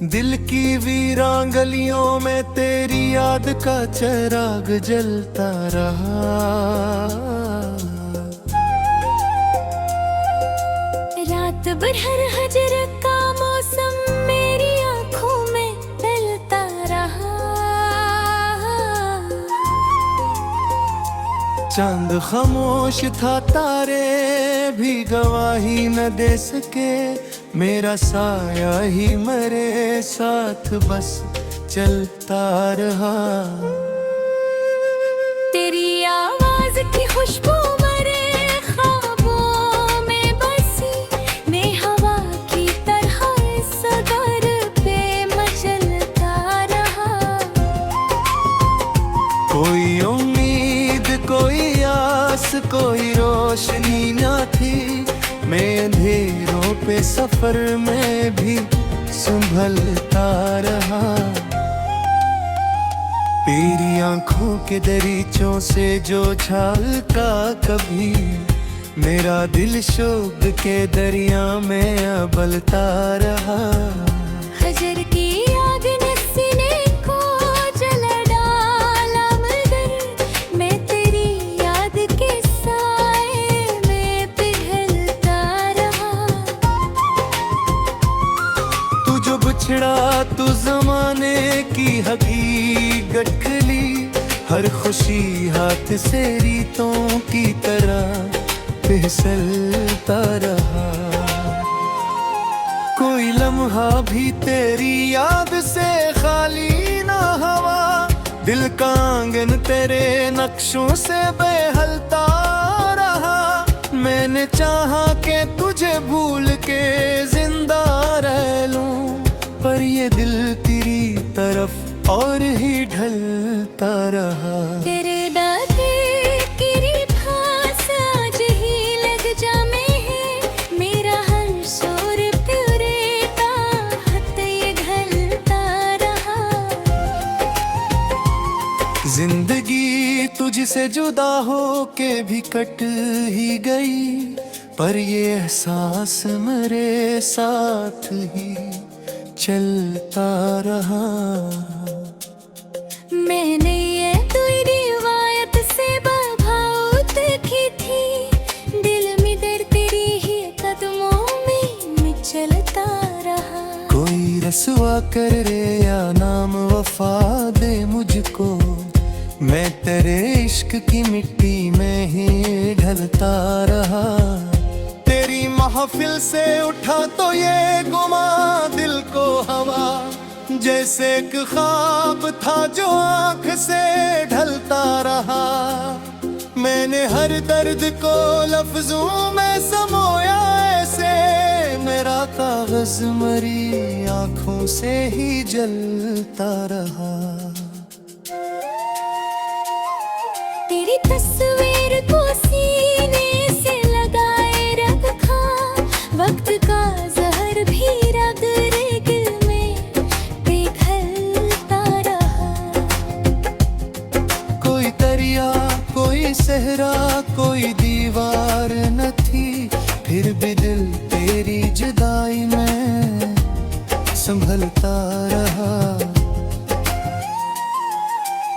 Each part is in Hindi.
दिल की वीरान गलियों में तेरी याद का चिराग जलता रहा। रात भर हर हजर का मौसम मेरी आंखों में ढलता रहा। चांद खामोश था, तारे भी गवाही न दे सके, मेरा साया ही मेरे साथ बस चलता रहा। तेरी आवाज की खुशबू मेरे ख्वाबों में बसी, मैं हवा की तरह इस दर पे मचलता रहा। कोई उम्मीद, कोई आस, कोई रोशनी न थी, मैं अंधेरों पे सफर में भी संभलता रहा। तेरी आंखों के दरीचों से जो झालका कभी, मेरा दिल शोक के दरिया में अबलता रहा। हजर की आग ने सीने को जला डाला, मगर मैं तेरी याद के साए में पिघलता रहा। तू जो बिछड़ा तू जमाने की हकीकत खली, हर खुशी हाथ से रीतों की तरह फिसलता रहा। कोई लम्हा भी तेरी याद से खाली ना हवा, दिल का आंगन तेरे नक्शों से बेहलता रहा। मैंने चाहा कि तुझे भूल के जिंदा रह लूं, पर ये दिल तेरी तरफ और ही ढलता रहा। तेरे दाते की फांस आज ही लग जा में है, मेरा हर शोर तेरे ताहत ये ढलता रहा। जिंदगी तुझसे जुदा हो के भी कट ही गई, पर ये एहसास मेरे साथ ही चलता रहा। मैंने ये तेरी रिवायत से बगावत की थी, दिल में दर्द तेरी ही कदमों में चलता रहा। कोई रसवा कर रे या नाम वफा दे मुझको, मैं तेरे इश्क की मिट्टी में ही ढलता रहा। तेरी महफिल से उठा तो ये गुमा दिल को हवा, जैसे एक ख्वाब था जो आंख से ढलता रहा। मैंने हर दर्द को लफ्जों में समोया ऐसे, मेरा कागज मरी आंखों से ही जलता रहा। तेरी तस्वीर को सीने से लगाए रखा, वक्त का जहर भी रग रेग में पिघलता रहा। कोई दरिया, कोई सहरा, कोई दीवार न थी, फिर भी दिल तेरी जुदाई में संभलता रहा।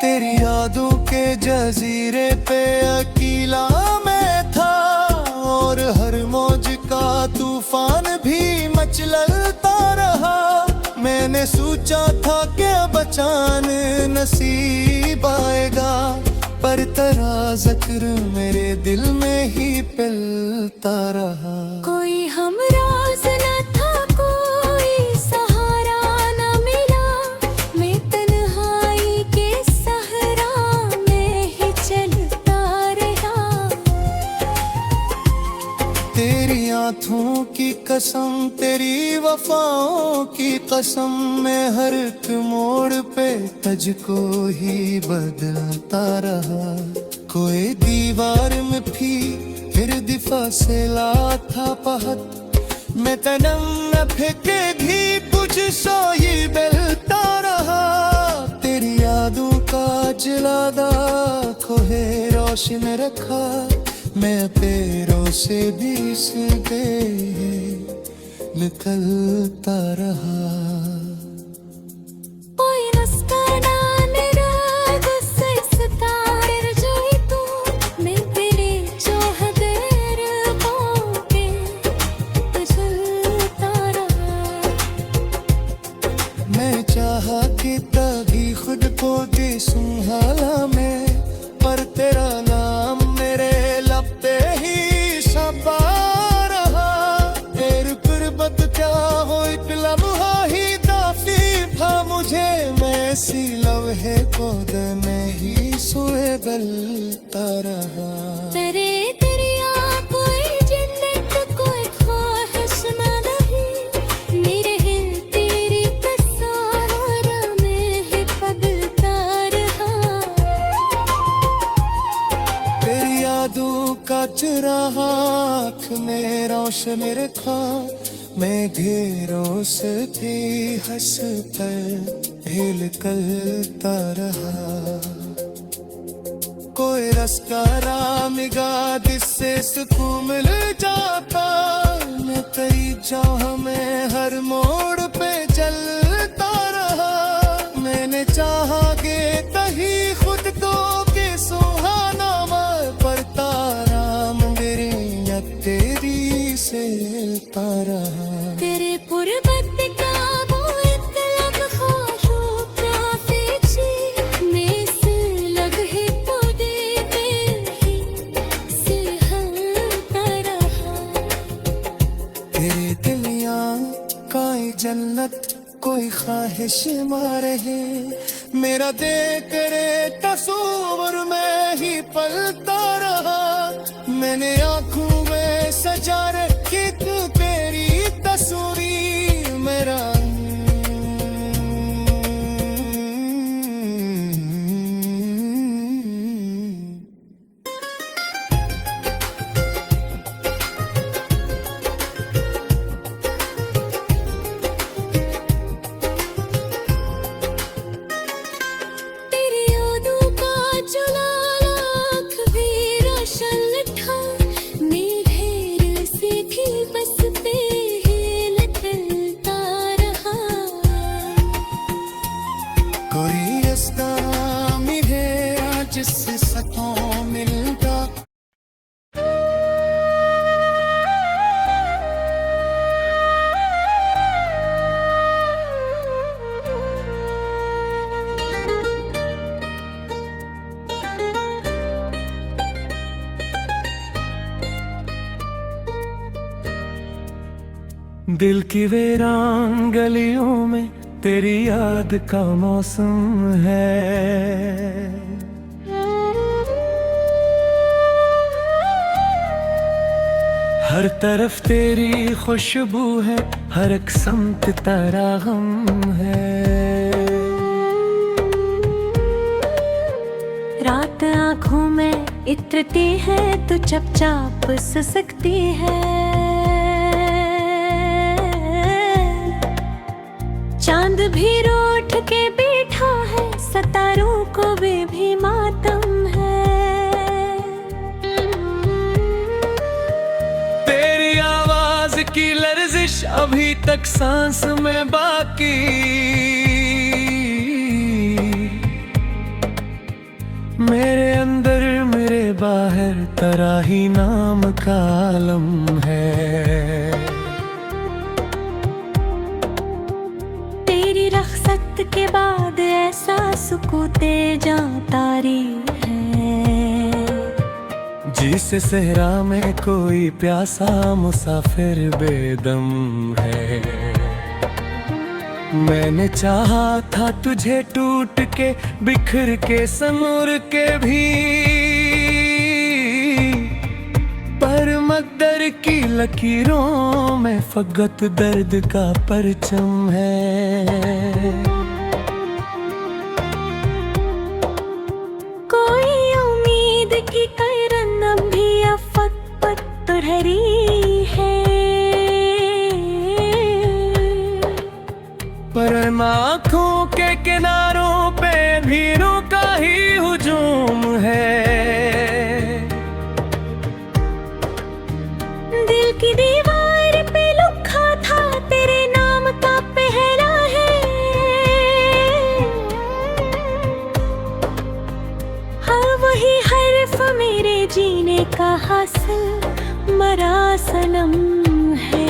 तेरी यादों के जजीरे पे अकेला मैं था, और हर मौज का तूफान भी मचलता रहा। मैंने सोचा था कि बचान नसीब आएगा, पर तेरा जिक्र मेरे दिल में ही पिलता रहा। कोई हमराज न था, कोई सहारा न मिला, मैं तन्हाई के सहरा में ही चलता रहा। तेरी आँखों की कसम, तेरी वफाओं की कसम, मैं हर एक मोड़ पे तुझको ही बदलता रहा। कोई दीवार में भी फिर दिफा से ला था पहत, मैं तनम न फेंके भी तुझ सो ही बलता रहा। तेरी यादों का जलादा खोहे रोशन रखा, मैं पैरों से भी निकलता रहा। फिसलता रहा। तेरे दरिया कोई जन्नत कोई ख्वाहिश ना नहीं, मेरे हिल तेरी तस्वीर में ही पगलता रहा। तेरी यादों का चुराहा आँख में रोशन रखा, मैं घेरों से भी हंस कर हिल करता रहा। कोई रास्ता रामिगा जिससे सुकून मिल जाता, मैं तेरी चाह में हर मोड़ पे चलता रहा। मैंने चाहा के कहीं खुद तो के सुहाना पर तारा मेरी या तेरी से रहा। तेरे पुरबत का वो इतलब ख्वाशो काफी मैं से लग है तो दे ही से हलता रहा। तेरे दिलिया काई जन्नत कोई ख्वाहिश मारे है, मेरा देख करे तस्वीर में ही पलता रहा। मैंने आँखों में सजा रखी तू तेरी तस्वीर, मेरा तेरी यादों का जुलाला आँख भी रोशन लठा, मैं ढेर से भी बस पे ही लटलता रहा। कोई रास्ता मिले जिससे सतों मिलता। दिल की वीरान गलियों में तेरी याद का मौसम है। हर तरफ तेरी खुशबू है, हर एक समत तेरा गम है। रात आँखों में इतरती है तो चपचाप सिसकती है, चांद भी रूठ के बैठा है, सितारों को भी मातम है। तेरी आवाज की लर्जिश अभी तक सांस में बाकी, मेरे अंदर मेरे बाहर तेरा ही नाम का आलम है। तेरी रख्सत के बाद ऐसा सुकूते जां तारी है, जिस सहरा में कोई प्यासा मुसाफिर बेदम है। मैंने चाहा था तुझे टूट के बिखर के सनूर के भी, पर मकदर की लकीरों में फकत दर्द का परचम है। कोई उम्मीद की किरण भी अफक पत्थरी है, पर आँखों के किनारों पे भीड़ों का ही हुजूम है। दिल की दीवार पे लिखा था तेरे नाम का पहला है, हर वही हर्फ मेरे जीने का हासिल मरा सनम है।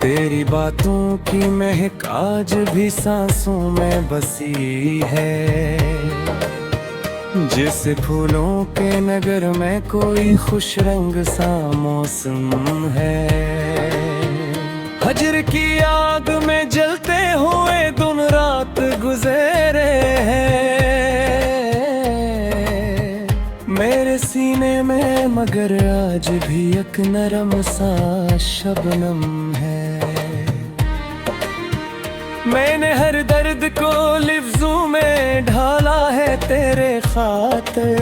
तेरी बातों की महक आज भी सांसों में बसी है, जिस फूलों के नगर में कोई खुश रंग सा मौसम है। हजर की आग में जलते हुए दिन रात गुजरे हैं मेरे सीने में, मगर आज भी एक नरम सा शबनम है। मैंने हर दर्द को लफ्जों में ढाला है तेरे खातिर।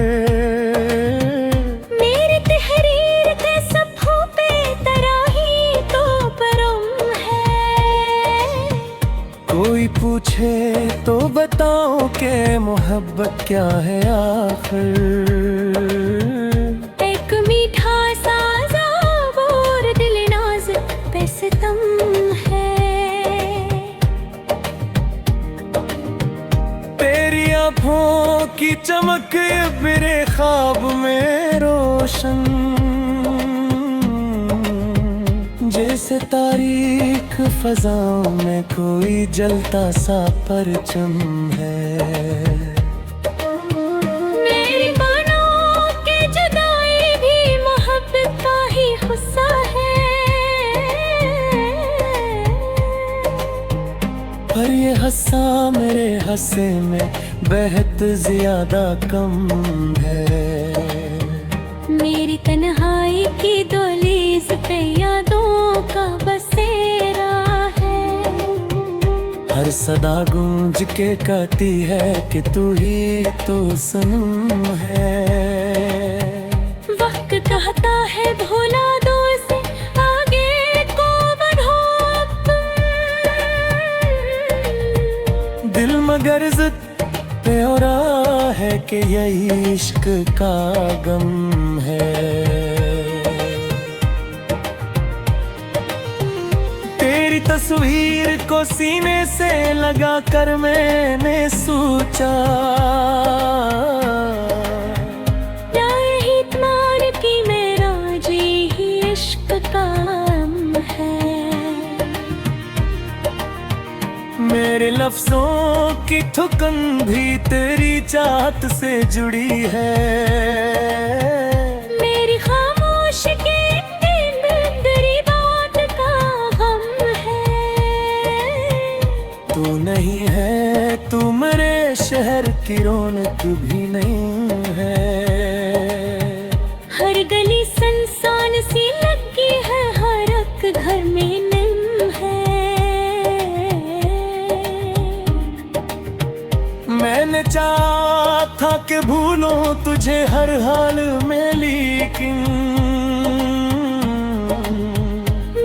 मेरी तहरीर के सफ़ों पे तराही तो परम है। कोई पूछे तो बताओ कि मोहब्बत क्या है आखिर। एक मीठा सा ज़ाब और दिल नाज़ पे सितम है। तेरी आँखों की चमक मेरे ख्वाब में रोशन, जैसे तारीख फजाओं में कोई जलता सा परचम है। मेरी बानों के जुदाई भी मोहब्बत का ही गुस्सा है। पर ये हंसा मेरे हंसे में बेहद ज्यादा कम है। मेरी तन्हाई की दहलीज पे यादों का बसेरा है। हर सदा गूंज के कहती है कि तू ही तो सनम है। वक्त कहता है भुला दो इसे, आगे को बढ़ो तुम। दिल मगर जिद पे हो रहा है कि यही इश्क का गम है। तेरी तस्वीर को सीने से लगा कर मैंने सोचा, यही इत्मीनान की मेरा जी ही इश्क का गम है। मेरे लफ्जों की ठुकन भी तेरी चाहत से जुड़ी है। मेरी खामोश के अंदरी बात का गम है। तू नहीं है, तू मेरे शहर की रौनक भी नहीं है। हर गली सुनसान सी लगी है, हर एक घर में निम है। मैंने चाहा था कि भूलूं तुझे हर हाल में, लेकिन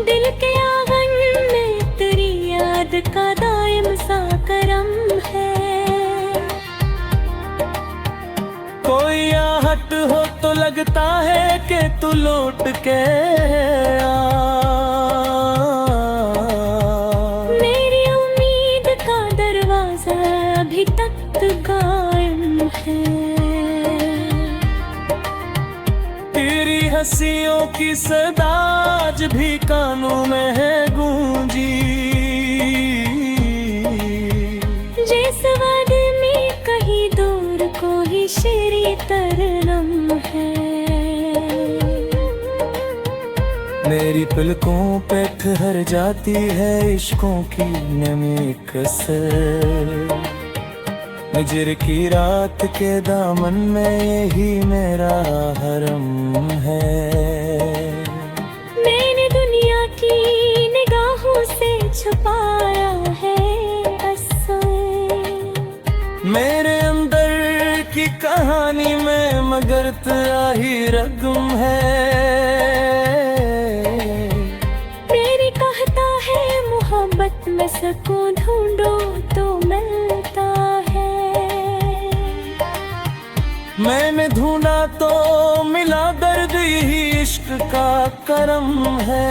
दिल के आंगन में तेरी याद का दायम सा करम है। कोई आहट हो तो लगता है कि तू लौट के आ। मेरी उम्मीद का दरवाजा अभी तक कायम है। तेरी हंसियों की सदा आज भी कानों में है गूंजी, जैसे वादे में कहीं दूर कोई शेरी तरनम है। मेरी पलकों पे ठहर जाती है इश्कों की नमी कसर। हिजर की रात के दामन में यही मेरा हरम है। मैंने दुनिया की निगाहों से छुपाया है असर। मेरे अंदर की कहानी में मगर तेरा ही रगम है। मेरी कहता है मोहब्बत में सुकून ढूंढो तो मिलता है। मैंने ढूंढा तो मिला, दर्द ही इश्क का करम है।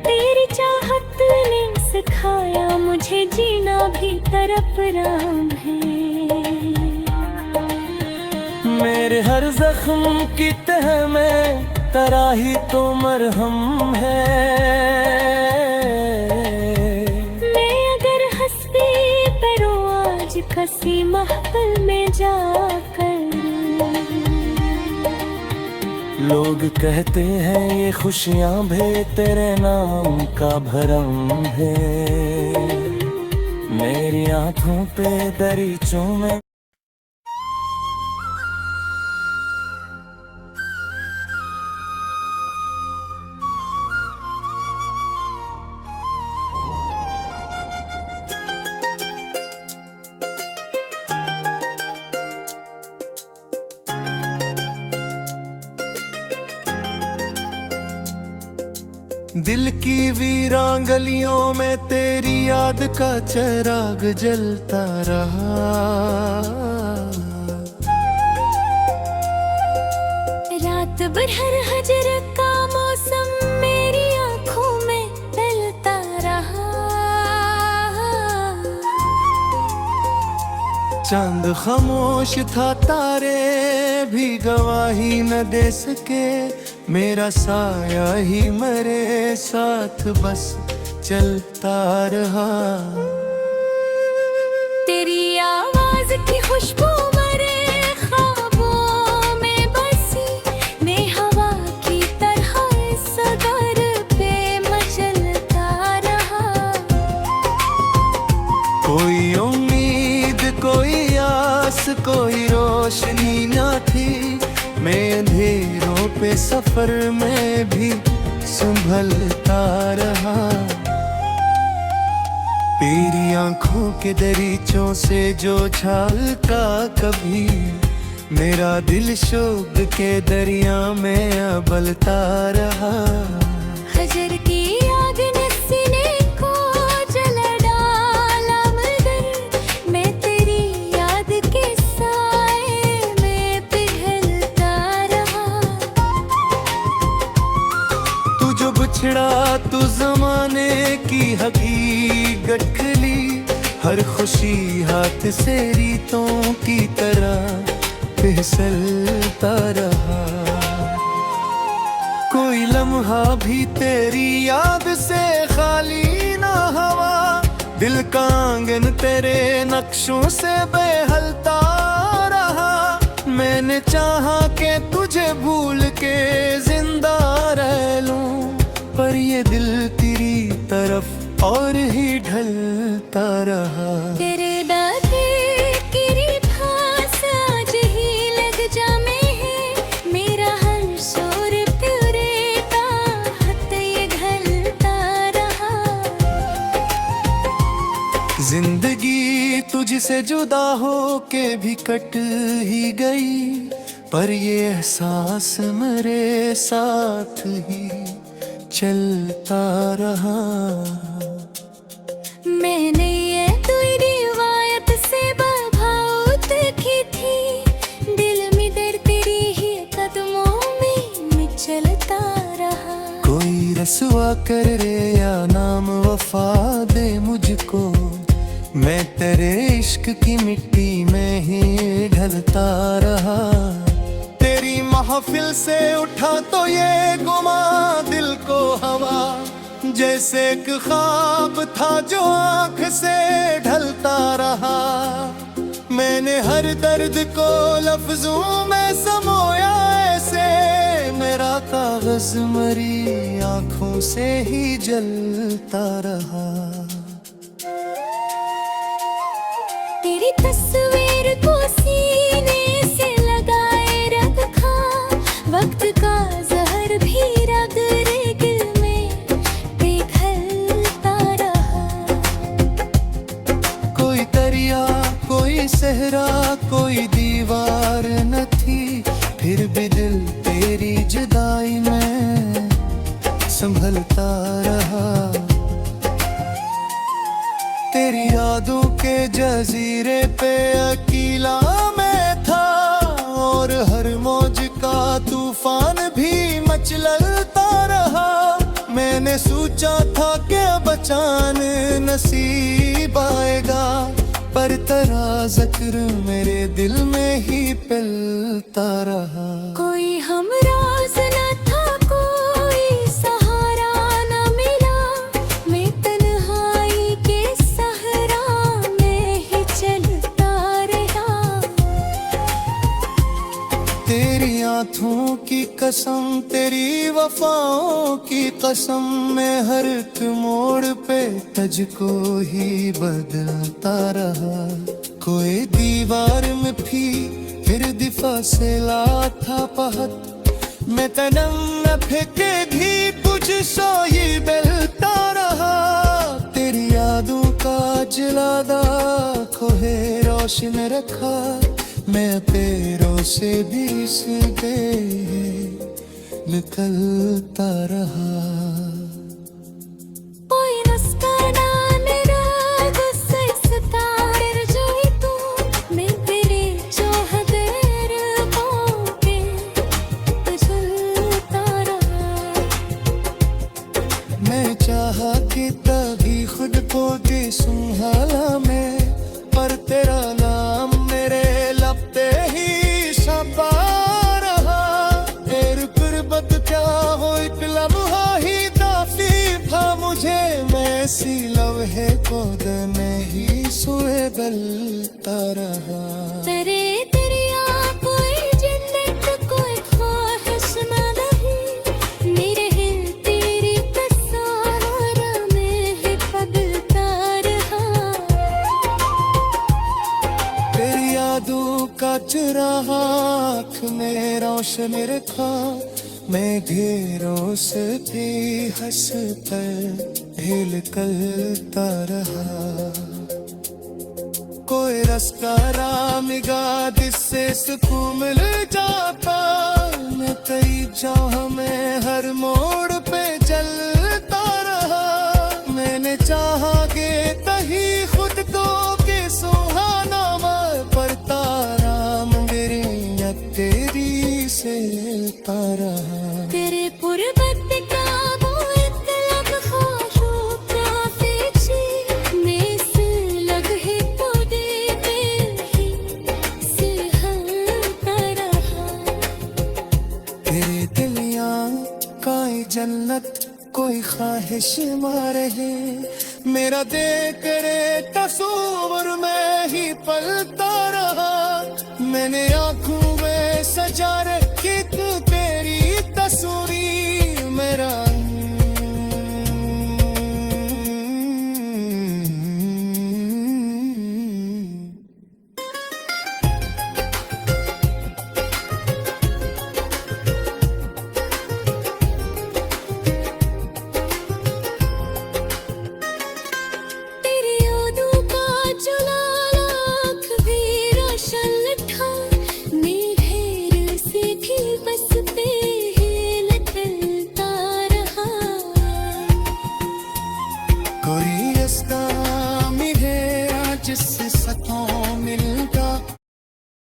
तेरी चाहत ने सिखाया मुझे जीना भी तरफ राम है। मेरे हर जख्म की तह में तेरा ही तो मरहम है। मैं अगर हंसती परो आज कसी महफिल में जाकर, लोग कहते हैं ये खुशियां भी तेरे नाम का भरम है। मेरी आंखों पे दरीचों में दिल की वीरान गलियों में तेरी याद का चिराग जलता रहा। रात भर हर हजर का मौसम मेरी आंखों में ढलता रहा। चांद खामोश था, तारे भी गवाही न दे सके। मेरा साया ही मेरे साथ बस चलता रहा। तेरी आवाज की खुशबू मेरे ख्वाबों में बसी। मैं हवा की तरह इस घर पे मचलता रहा। कोई उम्मीद, कोई आस, कोई रोशनी न थी। मैं अंधेरों पे सफर में भी संभलता रहा। तेरी आंखों के दरीचों से जो झालका कभी, मेरा दिल शोक के दरिया में अबलता रहा। हजर की आग ने सीने को जला डाला, मगर मैं तेरी याद के साए में पिघलता रहा। तू जो बिछड़ा, तू जमाने की हकीकत खली। हर खुशी हाथ से रीतों की तरह फिसलता रहा। कोई लम्हा भी तेरी याद से खाली ना हवा। दिल का आंगन तेरे नक्शों से बेहलता रहा। मैंने चाहा कि तुझे भूल के जिंदा रह लूं, पर ये दिल तेरी तरफ और ही ढलता रहा। तेरे दादे की फांस आज ही लग जा में है। मेरा हर शोर तेरे ताहत ये घलता रहा। जिंदगी तुझसे जुदा हो के भी कट ही गई, पर ये एहसास मेरे साथ ही चलता रहा। मैंने ये तेरी रिवायत से बगावत की थी। दिल में दर्द तेरी ही कदमों में चलता रहा। कोई रसवा कर रे या नाम वफा दे मुझको। मैं तेरे इश्क की मिट्टी में ही ढलता रहा। तेरी महफिल से उठा तो ये गुमा दिल को हवा। जैसे एक ख्वाब था जो आँख से ढलता रहा। मैंने हर दर्द को लफ्जों में समोया ऐसे। मेरा कागज मरी आँखों से ही जलता रहा। तेरी तस्वीर को सीने से लगाए रखा। वक्त का जहर भी रग रेग में पिघलता रहा। कोई दरिया, कोई सहरा, कोई दीवार न थी। फिर भी दिल तेरी जुदाई में संभलता रहा। तेरी यादों के जजीरे पे अकेला मैं था। और हर मौज का तूफान भी मचलता रहा। मैंने सोचा था कि अब अचान नसीब आएगा, पर तेरा जिक्र मेरे दिल में ही पिलता रहा। कोई हमराज न था, कोई सहारा न मिला। मैं तन्हाई के सहरा में ही चलता रहा। तेरी आँखों की कसम, तेरी वफाओं की कसम, मैं हर एक मोड़ पे तुझको ही बदलता रहा। कोई दीवार में फिर दिफा से ला था पहत, मैं तनम न फेंके भी तुझ सो ही बलता रहा। तेरी यादों का जलादा खोहे रोशन रखा, मैं पैरों से भी सीधे निकलता रहा। कोई रास्ता ना मेरा गुस्से सताए जो ही तू, मैं तेरी चाहत पाके चलता रहा। मैं चाहा कि तभी खुद को दे सुहाना में, पर तेरा नाम मेरे लब पे ही छपा रहा। तेरी गुर्बत क्या हो एक लम्हा ही काफी था मुझे, मैं सी लम्हे को नहीं सोए बलता रहा। तेरे दरिया कोई जन्नत कोई ख्वाहिश ना नहीं, मेरे हिल तेरी तस्वीर में ही बदलता रहा। तेरी यादों का चुराहा आँख में रोशन रखा, मैं घेरों से भी हंस कर हिल करता रहा। कोई रास्ता रामिगा जिससे सुकून मिल जाता, मैं कई चाह में हर मोड़ पे चलता रहा। मैंने चाहा के तही खुद को के सुहाना मैं, पर तारा मेरी या तेरी से तारा। तेरे पुरबत का वो इतलाक ख्वाहिशों का फीची, मैं से लग है तो दे ही सिहलता रहा। तेरे दिलिया काई जन्नत कोई ख्वाहिश मारे है, मेरा देख रे तस्वीर में ही पलता रहा। मैंने आँखों में सजा रखी तू तेरी तस्वीर, मेरा